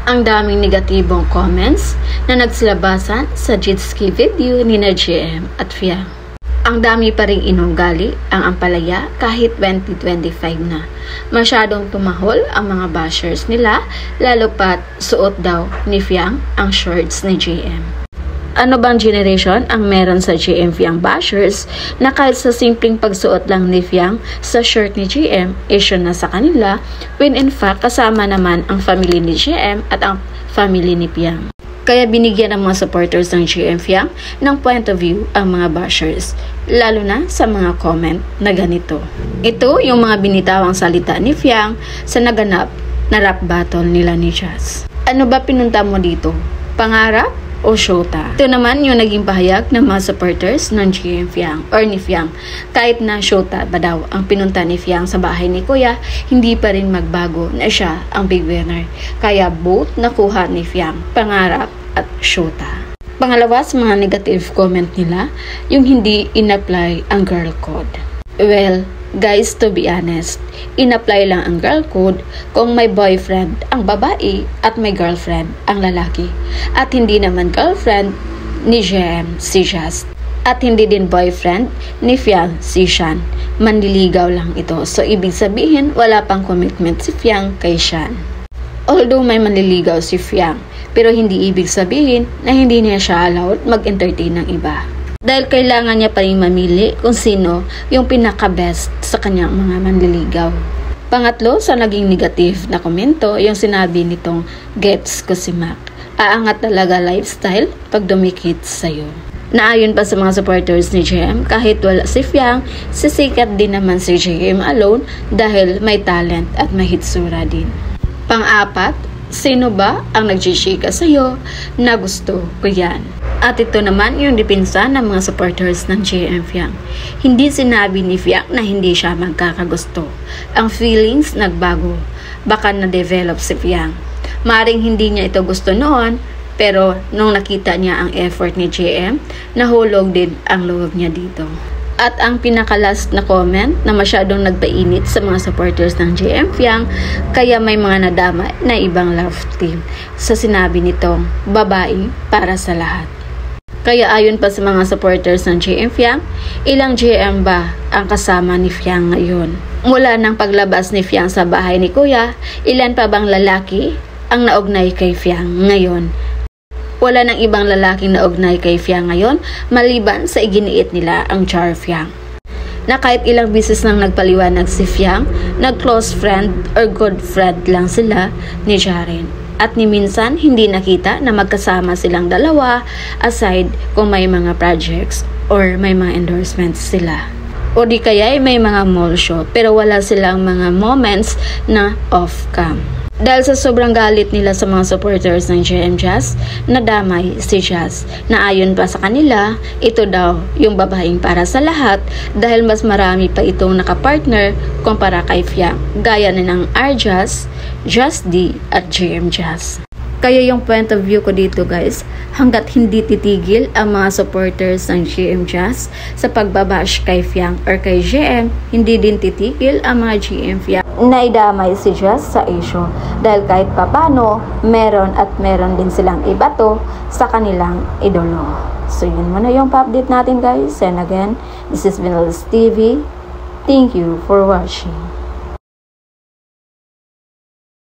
Ang daming negatibong comments na nagsilabasan sa Jitski video ni na GM at Fiang. Ang dami pa ring inugali ang ampalaya kahit 2025 na. Masyadong tumahol ang mga bashers nila, lalo pat suot daw ni Fiang ang shorts ni GM. Ano bang generation ang meron sa GM Fiang bashers na kahit sa simpleng pagsuot lang ni Fiang sa shirt ni GM, issue na sa kanila, when in fact kasama naman ang family ni GM at ang family ni Fiang. Kaya binigyan ng mga supporters ng GM Fiang ng point of view ang mga bashers, lalo na sa mga comment na ganito. Ito yung mga binitawang salita ni Fiang sa naganap na rap battle nila ni Jazz. Ano ba pinunta mo dito? Pangarap o shota? Ito naman yung naging pahayag ng mga supporters ng GM Fiang or ni Fiang. Kahit na shota ba daw ang pinunta ni Fiang sa bahay ni Kuya, hindi pa rin magbago na siya ang big winner. Kaya both nakuha ni Fiang, pangarap at shota. Pangalawa sa mga negative comment nila, yung hindi in-apply ang girl code. Well, guys, to be honest, in-apply lang ang girl code kung may boyfriend ang babae at may girlfriend ang lalaki. At hindi naman girlfriend ni GM si Jazz. At hindi din boyfriend ni Fiang si Shan. Manliligaw lang ito. So, ibig sabihin, wala pang commitment si Fiang kay Shan. Although may manliligaw si Fiang, pero hindi ibig sabihin na hindi niya siya allowed mag-entertain ng iba. Dahil kailangan niya pa rin mamili kung sino yung pinaka-best sa kanyang mga manliligaw. Pangatlo, sa naging negative na komento, yung sinabi nitong gets ko si Mac. Aangat talaga lifestyle pag dumikit sa'yo. Naayon pa sa mga supporters ni JM, kahit wala si Fiang, sisikat din naman si JM alone dahil may talent at may hitsura din. Pang-apat, sino ba ang nagchishika sa'yo na gusto ko yan? At ito naman yung dipinsa ng mga supporters ng GM Fiang. Hindi sinabi ni Fiang na hindi siya magkakagusto. Ang feelings nagbago. Baka na-develop si Fiang. Maring hindi niya ito gusto noon, pero nung nakita niya ang effort ni GM, nahulog din ang loob niya dito. At ang pinakalas na comment na masyadong nagpainit sa mga supporters ng GM Fiang, kaya may mga nadama na ibang love team sa sinabi nitong babae para sa lahat. Kaya ayon pa sa mga supporters ng GM Fiang, ilang GM ba ang kasama ni Fiang ngayon? Mula ng paglabas ni Fiang sa bahay ni Kuya, ilan pa bang lalaki ang naugnay kay Fiang ngayon? Wala nang ibang lalaking naugnay kay Fiang ngayon maliban sa iginiit nila ang Char Fiang. Na kahit ilang beses nang nagpaliwanag si Fiang, nag-close friend or good friend lang sila ni Jaren. At ni minsan hindi nakita na magkasama silang dalawa aside kung may mga projects or may mga endorsements sila. O di kaya may mga mall show pero wala silang mga moments na off-cam. Dahil sa sobrang galit nila sa mga supporters ng GM Jazz, nadamay si Jazz. Na ayon pa sa kanila, ito daw yung babaeng para sa lahat dahil mas marami pa itong nakapartner kumpara kay Fiang, gaya na ng R-Jazz, Jazz D at GM Jazz. Kaya yung point of view ko dito guys, hanggat hindi titigil ang mga supporters ng GM Jazz sa pagbabash kay Fiang or kay GM, hindi din titigil ang mga GM Fiang na idamay si Jazz sa issue. Dahil kahit papano, meron din silang ibato sa kanilang idolo. So yun muna yung pa-update natin guys. And again, this is Vinales TV. Thank you for watching.